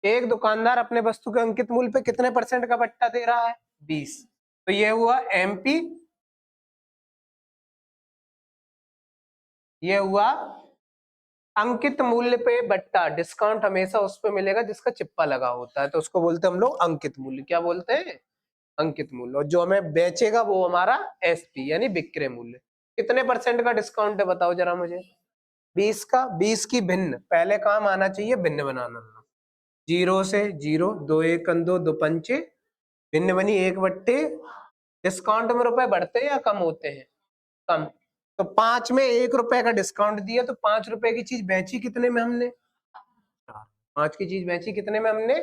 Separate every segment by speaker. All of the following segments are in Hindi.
Speaker 1: एक दुकानदार अपने वस्तु के अंकित मूल्य पे कितने % का बट्टा दे रहा है? 20। तो ये हुआ एमपी, ये हुआ अंकित मूल्य पे बट्टा। डिस्काउंट हमेशा उस पे मिलेगा जिसका चिप्पा लगा होता है, तो उसको बोलते हैं हम लोग अंकित मूल्य। क्या बोलते हैं? अंकित मूल्य। और जो हमें बेचेगा वो हमारा एसपी यानी विक्रय मूल्य। कितने % का डिस्काउंट है बताओ जरा मुझे? 20 का। 20 की भिन्न, पहले काम आना चाहिए भिन्न बनाना। 0 से 0, 2 एकन 2, 2 पंचे, भिन्न बनी 1/। डिस्काउंट में रुपए बढ़ते हैं या कम होते हैं? कम। तो 5 में 1 रुपए का डिस्काउंट दिया, तो 5 रुपए की चीज बेची कितने में हमने? 5 की चीज बेची कितने में हमने?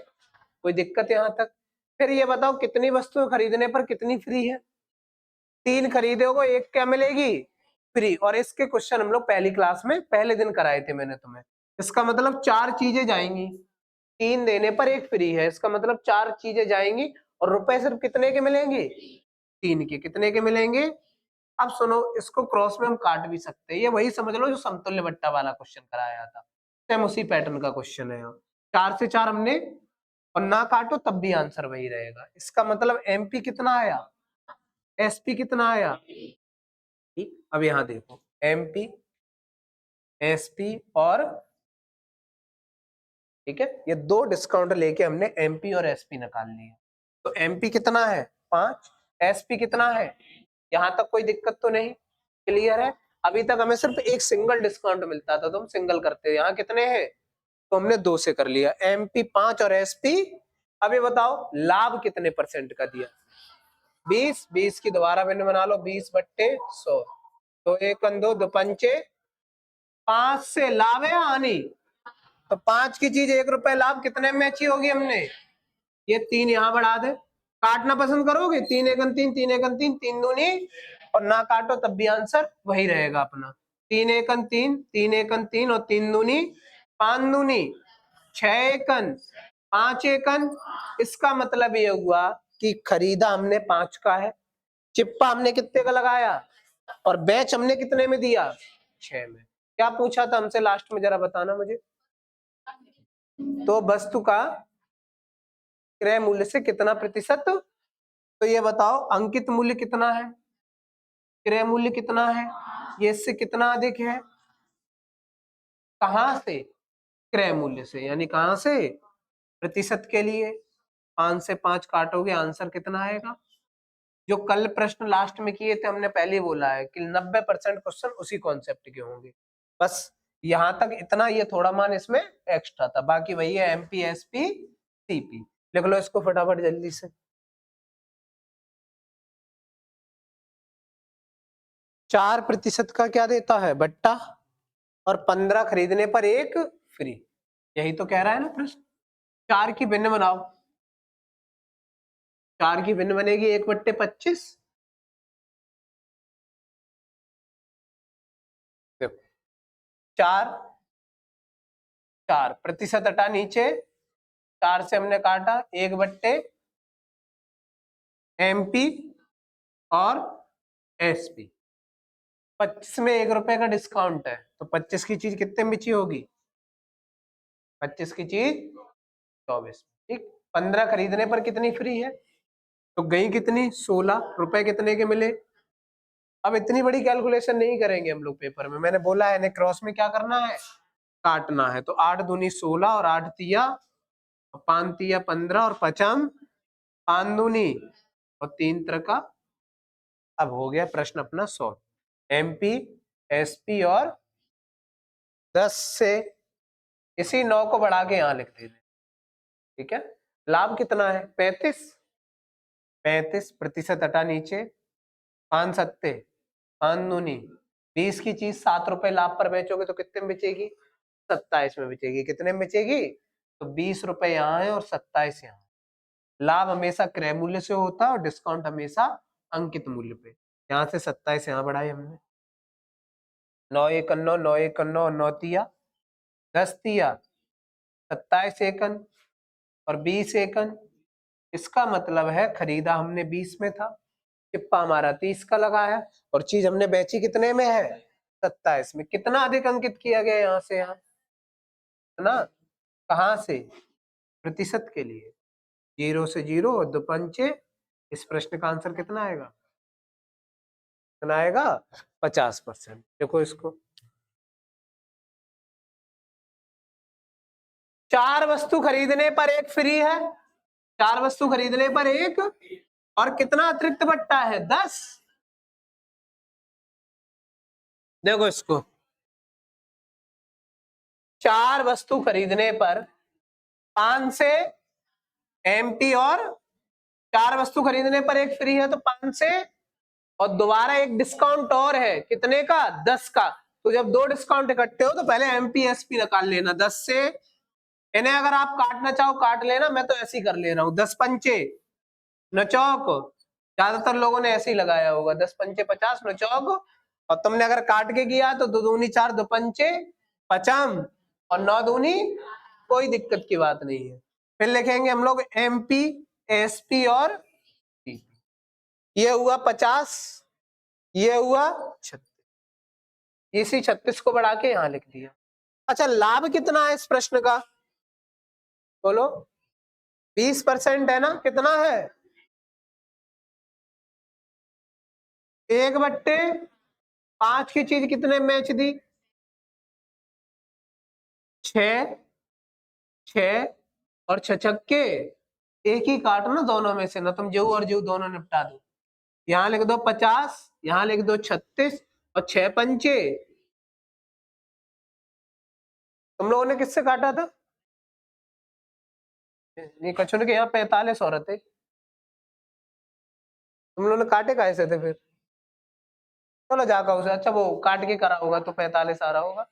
Speaker 1: कोई दिक्कत यहां तक? फिर ये बताओ कितनी वस्तुएं खरीदने पर कितनी फ्री है? 3 खरीदोगे 1 क्या मिलेगी? फ्री। और इसके क्वेश्चन हम लोग पहली क्लास में पहले दिन कराए थे मैंने तुम्हें। इसका मतलब 4 चीजें जाएंगी, 3 देने पर 1 फ्री है, इसका मतलब 4 चीजें जाएंगी और रुपए सिर्फ कितने के मिलेंगे? 3 के। कितने के मिलेंगे? अब सुनो, इसको क्रॉस में हम काट भी सकते हैं, ये वही समझ लो जो समतुल्य बट्टा वाला क्वेश्चन कराया था, सेम उसी पैटर्न का क्वेश्चन है। 4 से 4 हमने, और ना काटो तब भी आंसर वही रहेगा। इसका मतलब एमपी कितना आया, एसपी कितना आया? ठीक। अब यहां देखो, एमपी, एसपी और, ठीक है, ये 2 डिस्काउंट लेके हमने एमपी और एसपी निकाल लिए। तो एमपी कितना है? 5। एसपी कितना है? यहां तक कोई दिक्कत तो नहीं? क्लियर है? अभी तक हमें सिर्फ एक सिंगल डिस्काउंट मिलता था तो हम सिंगल करते, यहाँ कितने हैं? तो हमने 2 से कर लिया। एमपी 5 और एसपी। अब ये बताओ लाभ कितने % का दिया? 20। 20 की दोबारा मैंने बना लो, 20/100। तो 1 2 2 पंचे, 5 से लाभ है हानि? तो 5 की चीज 1 रुपए लाभ कितने में अच्छी होगी हमने? ये 3 यहां बढ़ा दे। काटना पसंद करोगे? 3 एकन 3, 3 एकन 3, 3 दूनी, और ना काटो तब भी आंसर वही रहेगा अपना। 3 एकन 3, 3 एकन 3 और 3 दूनी 5 दूनी 6 एकन, 5 एकन। इसका मतलब ये हुआ कि खरीदा हमने 5 का है, चिप्पा हमने कितने का लगाया, और बेच हमने कितने में दिया? 6 में। क्या पूछा था हमसे लास्ट में जरा बताना मुझे? तो वस्तु का क्रय मूल्य से कितना प्रतिशत? तो ये बताओ अंकित मूल्य कितना है, क्रय मूल्य कितना है, ये इससे कितना अधिक है? कहां से? क्रय मूल्य से, यानी कहां से? प्रतिशत के लिए 5 से 5 काटोगे आंसर कितना आएगा? जो कल प्रश्न लास्ट में किए थे हमने पहले ही बोला है कि 90% क्वेश्चन उसी कॉन्सेप्ट के होंगे। बस यहां तक इतना, ये थोड़ा मान इसमें एक्स्ट्रा था, बाकी वही है एमपी एसपी सीपी। लिख लो इसको फटाफट जल्दी से। 4% का क्या देता है? बट्टा। और 15 खरीदने पर 1 फ्री। यही तो कह रहा है ना प्रश्न। 4 की भिन्न बनाओ। 4 की भिन्न बनेगी 1/25। 4, 4% हटा नीचे, 4 से हमने काटा 1/, एमपी और एसपी। 25 में 1 रुपए का डिस्काउंट है, तो 25 की चीज कितने में बेची होगी? 25 की चीज 24। ठीक। 15 खरीदने पर कितनी फ्री है? तो गई कितनी? 16 रुपए। कितने के मिले? अब इतनी बड़ी कैलकुलेशन नहीं करेंगे हम लोग पेपर में, मैंने बोला है क्रॉस में क्या करना है? काटना है। तो 8 दूनी 16 और 8 तिया, 5 तिया 15 और 5 5 दूनी और 3 त्रिका। अब हो गया प्रश्न अपना सॉल्व। एमपी, एसपी और 10 से इसी 9 को बढ़ा के यहां लिख देते। ठीक है। लाभ कितना है? 35। 35% हटा नीचे, 5 सत्ते 5 दूनी 20 की चीज 7 रुपए लाभ पर बेचोगे तो कितने में बेचेगी? 27 में बेचेगी। कितने में बेचेगी? तो 20 रुपए यहाँ है और 27 यहाँ। लाभ हमेशा क्रय मूल्य से होता है और डिस्काउंट हमेशा अंकित मूल्य पे। यहाँ से 27 यहाँ बढ़ाई हमने। 9 एकन 9, 9 एकन 9, 9 तिया 10 तिया 27 एकन और 20 एकन। इसका मतलब है खरीदा हमने 20 में था, चिप्पा हमारा 30 का लगा है, और चीज हमने बेची कितने में है? 27 में। कितना अधिक अंकित किया गया यहाँ से यहाँ, है ना? कहाँ से? प्रतिशत के लिए 0 से 0 और 2 पंचे, इस प्रश्न का आंसर कितना आएगा? कितना आएगा? 50%। देखो इसको, 4 वस्तु खरीदने पर एक फ्री है, 4 वस्तु खरीदने पर एक, और कितना अतिरिक्त बट्टा है? 10। देखो इसको, 4 वस्तु खरीदने पर 5 से एमपी, और 4 वस्तु खरीदने पर एक फ्री है तो 5 से, और दोबारा एक डिस्काउंट और है, कितने का? 10 का। तो जब 2 डिस्काउंट इकट्ठे हो तो पहले एमपी एसपी निकाल लेना 10 से। इन्हें अगर आप काटना चाहो काट लेना, मैं तो ऐसे ही कर ले रहा हूं। 10 पंचे नचौक, ज्यादातर लोगों ने ऐसे ही लगाया होगा, 10 पंचे 50 नचौक, और तुमने अगर काट के किया तो 2 दूनी 4, 2 पंचे 50, और 9 दूनी, कोई दिक्कत की बात नहीं है। फिर लिखेंगे हम लोग एमपी एसपी और पी। ये हुआ 50, ये हुआ 36, इसी 36 को बढ़ा के यहां लिख दिया। अच्छा, लाभ कितना है इस प्रश्न का? बोलो, 20% है ना? कितना है? 1/5 की चीज कितने मैच दी? 6, 6 और 6 छक्के, एक ही काटना दोनों में से ना, तुम जो और जो दोनों निपटा दो। यहाँ लिख दो 50, यहाँ लिख दो 36, और 6 पंचे, तुम लोगों ने किससे काटा था? ये कछुन के यहाँ 45 औरत है, तुम लोगों ने काटे कैसे थे फिर? चलो जाकर उसे, अच्छा वो काट के करा होगा तो 45 आ रहा होगा।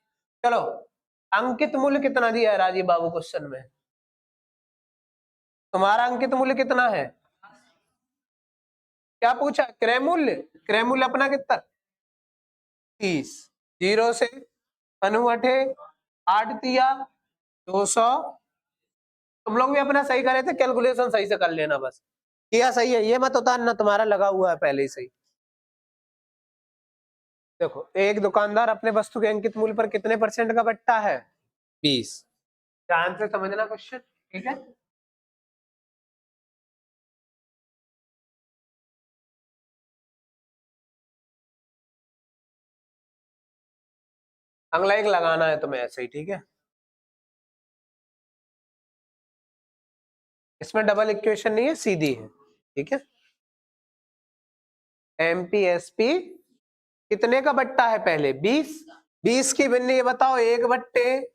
Speaker 1: चलो, अंकित मूल्य कितना दिया है राजीव बाबू क्वेश्चन में? तुम्हारा अंकित मूल्य कितना है? क्या पूछा? क्रय मूल्य, क्रय मूल्य अपना कितना? 30। 0 से अनुवठे 8 दिया 200। तुम लोग भी अपना सही करे थे, कैलकुलेशन सही से कर लेना बस। किया सही है, ये मत उतारना, तुम्हारा लगा हुआ है पहले ही सही। देखो, एक दुकानदार अपने वस्तु के अंकित मूल्य पर कितने % का बट्टा है? 20। ध्यान से समझना क्वेश्चन, ठीक है? अगला एक लगाना है तुम्हें ऐसे ही, ठीक है? इसमें डबल इक्वेशन नहीं है, सीधी है, ठीक है? एमपीएसपी कितने का बट्टा है पहले? 20। 20 की भिन्न ये बताओ, 1/,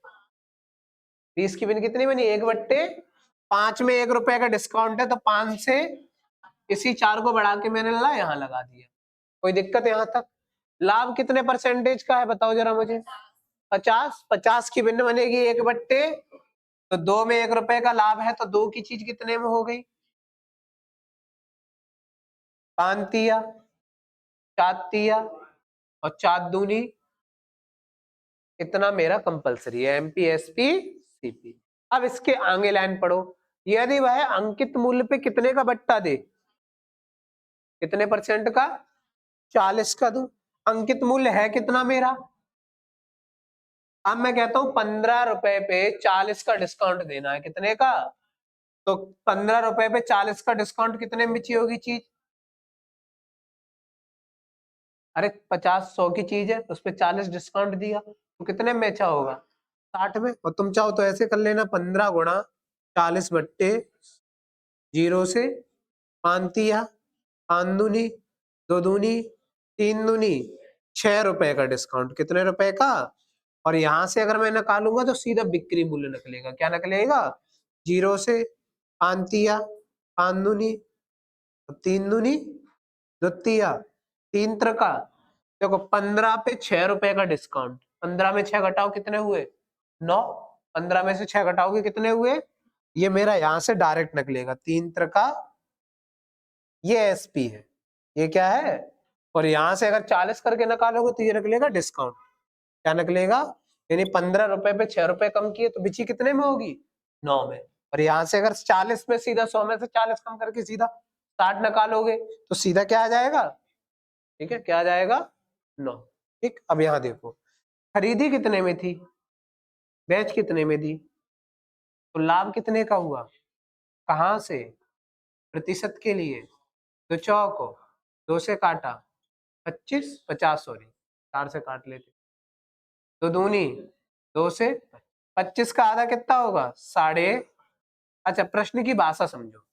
Speaker 1: 20 की भिन्न कितनी बनी? 1/5 में 1 रुपए का डिस्काउंट है तो 5 से इसी 4 को बढ़ा के मैंने ला यहाँ लगा दिया। कोई दिक्कत यहाँ तक? लाभ कितने % का है बताओ जरा मुझे? 50। 50 की भिन्न बनेगी 1/, तो 2 में 1 रुपए का लाभ है तो 2 की चीज कितने में हो गई? 5 तिया, 4 तिया, और 4 दूनी, इतना मेरा कंपलसरी है, एमपीएसपी सीपी। अब इसके आगे लाइन पढ़ो, यदि वह अंकित मूल्य पे कितने का बट्टा दे? कितने % का? 40 का दूं। अंकित मूल्य है कितना मेरा? अब मैं कहता हूं 15 रुपए पे 40 का डिस्काउंट देना है, कितने का? तो 15 रुपए पे 40 का डिस्काउंट कितने में बेची होगी चीज? अरे 50 100 की चीज है, उस पर 40 डिस्काउंट दिया तो कितने में बेचा होगा? 60 में। और तुम चाहो तो ऐसे कर लेना, 15 गुणा 40/0 से 5 तिया, 5 दूनी, 2 दूनी, 3 दूनी, 6 रुपए का डिस्काउंट, कितने रुपए का? और यहां से अगर मैं निकालूंगा तो सीधा बिक्री मूल्य निकलेगा। क्या निकलेगा? 0 से 5 तिया, 5 दूनी, 3 दूनी, 2 तिया, 3 त्रिका। देखो 15 पे 6 रुपए का डिस्काउंट, 15 में 6 घटाओ कितने हुए? 9। 15 में से 6 घटाओगे कितने हुए? ये मेरा यहां से डायरेक्ट निकलेगा, 3 त्रिका, ये एसपी है, ये क्या है? और यहां से अगर 40 करके निकालोगे तो ये निकलेगा डिस्काउंट। क्या निकलेगा? यानी 15 रुपए पे 6 रुपए कम किए तो बिची कितने में होगी? 9 में। और यहां से अगर 40 में सीधा 100 में से 40 कम करके सीधा 60 निकालोगे तो सीधा क्या आ जाएगा? ठीक है, क्या आ जाएगा? 9। ठीक, अब यहां देखो, खरीदी कितने में थी, बेच कितने में दी? तो लाभ कितने का हुआ, कहाँ से, प्रतिशत के लिए, तो चौक को 2 से काटा 25, 50 सॉरी 4 से काट लेते, तो दूनी 2 से 25 का आधा कितना होगा, साढ़े। अच्छा प्रश्न की भाषा समझो,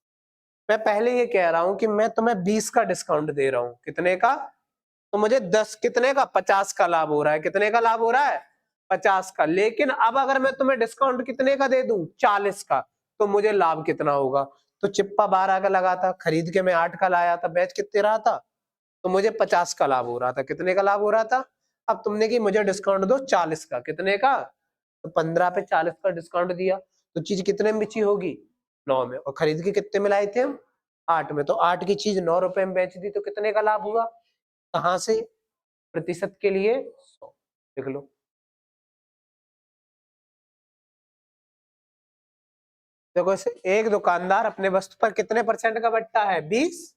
Speaker 1: मैं पहले ये कह रहा हूं कि मैं तुम्हें 20 का डिस्काउंट दे रहा हूं, कितने का, तो मुझे 10 कितने का, 50 का लाभ हो रहा है, कितने का लाभ हो रहा है, 50 का। लेकिन अब अगर मैं तुम्हें डिस्काउंट कितने का दे दूं, 40 का, तो मुझे लाभ कितना होगा। तो चिप्पा 12 का लगा था, खरीद के मैं 8 का लाया था, बेच कितने रहा था, तो मुझे 50 का लाभ हो रहा था, कितने का लाभ हो रहा था। अब तुमने की मुझे डिस्काउंट दो 40 का, कितने का, तो 15 पे 40 का डिस्काउंट दिया, तो चीज कितने में बेची होगी, 9 में, और खरीद के कितने में लाए थे हम, 8 में, तो 8 की चीज 9 रुपए में बेच दी, तो कितने का लाभ हुआ, कहां से, प्रतिशत के लिए 100, देख लो। देखो एक दुकानदार अपने वस्तु पर कितने % का बट्टा है, 20,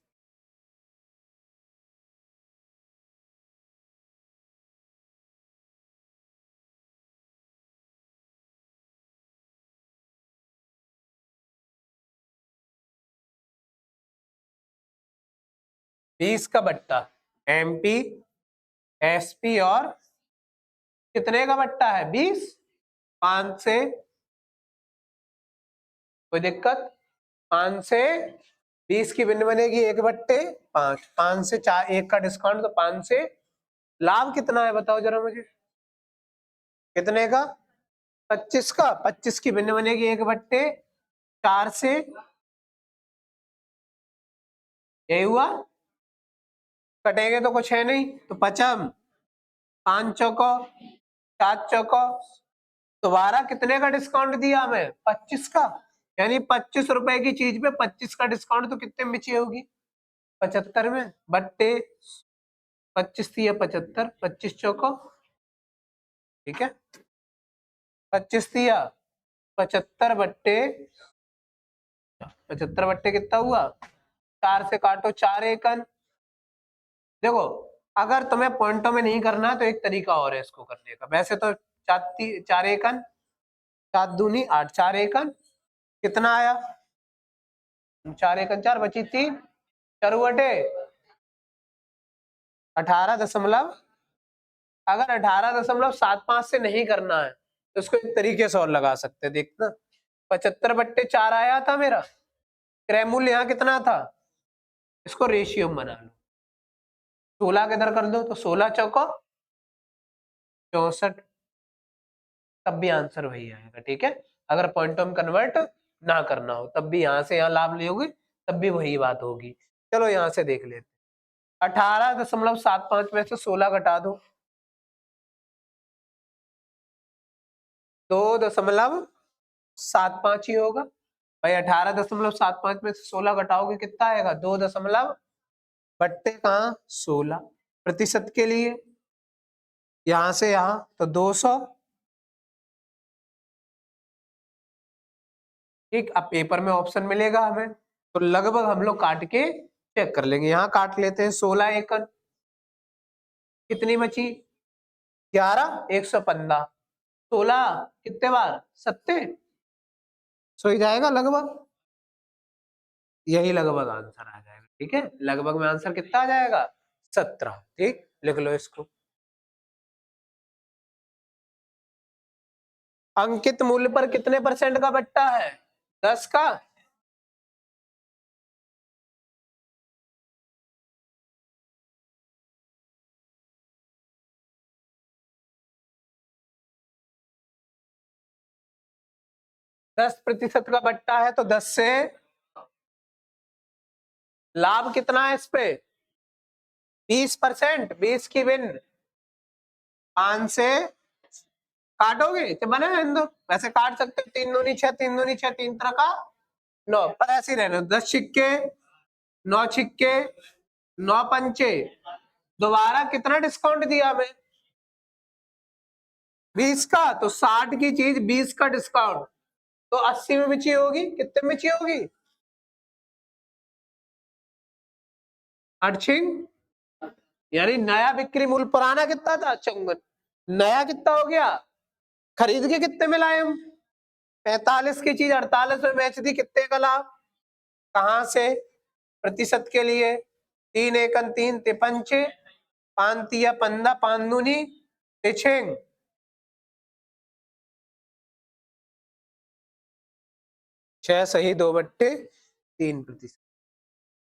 Speaker 1: 20 का बट्टा, एमपी, एसपी और कितने का बट्टा है, 20, 5 से, कोई दिक्कत, 5 से 20 की भिन्न बनेगी, एक बट्टे 5, 5 से 4, एक का डिस्काउंट, तो 5 से लाभ कितना है बताओ जरा मुझे, कितने का, 25 का, 25 की भिन्न बनेगी, एक बट्टे 4 से, यही हुआ, कटेंगे तो कुछ है नहीं, तो पचम, 5 चौको 7 चौको, दोबारा कितने का डिस्काउंट दिया हमें, 25 का, यानी 25 रुपए की चीज पे 25 का डिस्काउंट, तो कितने में बेची होगी, 75 में, बट्टे 25 थी या 75, 25 चौको, ठीक है, 25 दिया, 75 बट्टे 75 बट्टे कितना हुआ, 4 से काटो 4 एकन। देखो अगर तुम्हें पॉइंटों में नहीं करना तो एक तरीका और है इसको करने का, वैसे तो 4 एकन, 7 दूनी 8, 4 एकन कितना आया, 4 एकन 4, बची 3, चरुवटे 18 दशमलव, अगर 18.75 से नहीं करना है तो इसको एक तरीके से और लगा सकते हैं, देखना 75 बट्टे 4 आया था मेरा, क्रय मूल्य यहाँ कितना था, इसको रेशियो बना लो, 16 के इधर कर दो, तो 16 चौको 64, तब भी आंसर वही आएगा, ठीक है। अगर पॉइंटों में कन्वर्ट ना करना हो तब भी यहाँ से यहाँ लाभ लोगे, तब भी वही बात होगी। चलो यहाँ से देख लेते, 18.75 में से 16 घटा दो, 2.75 ही होगा भाई, 18.75 में से 16 घटाओगे कितना आएगा, 2 दशमलव बट्टे कहाँ 16, प्रतिशत के लिए यहां से यहां, तो 200, ठीक। अब पेपर में ऑप्शन मिलेगा हमें, तो लगभग हम लोग काट के चेक कर लेंगे, यहाँ काट लेते हैं, 16 एकड़ कितनी बची, 11, 115, 16 कितने बार, 7 सो ही जाएगा लगभग, यही लगभग आंसर आ जाएगा, ठीक है। लगभग में आंसर कितना आ जाएगा, 17, ठीक, लिख लो इसको। अंकित मूल्य पर कितने % का बट्टा है, 10 का, दस प्रतिशत का बट्टा है, तो 10 से लाभ कितना है इस पे, 20%, 20 की भिन्न 5 से काटोगे तो बने हिंदू, वैसे काट सकते हो, 3 दूनी 6, 3 दूनी 6, 3 तरह का 9, पर ऐसे ही रहने 10 सिक्के 9 छिक्के 9 पंचे, दोबारा कितना डिस्काउंट दिया हमें, 20 का, तो 60 की चीज 20 का डिस्काउंट, तो 80 में बिची होगी, कितने में बिची होगी, 8, यानी नया बिक्री मूल्य पुराना कितना था, 54, नया कितना हो गया, खरीद के कितने में लाए हम, 45 की चीज 48 में बेच दी, कितने का लाभ? कहां से? प्रतिशत के लिए 3 एकन 3 तिपंचे 5 तिया 15 5 दूनी तिछेंग 6 सही 2/3%।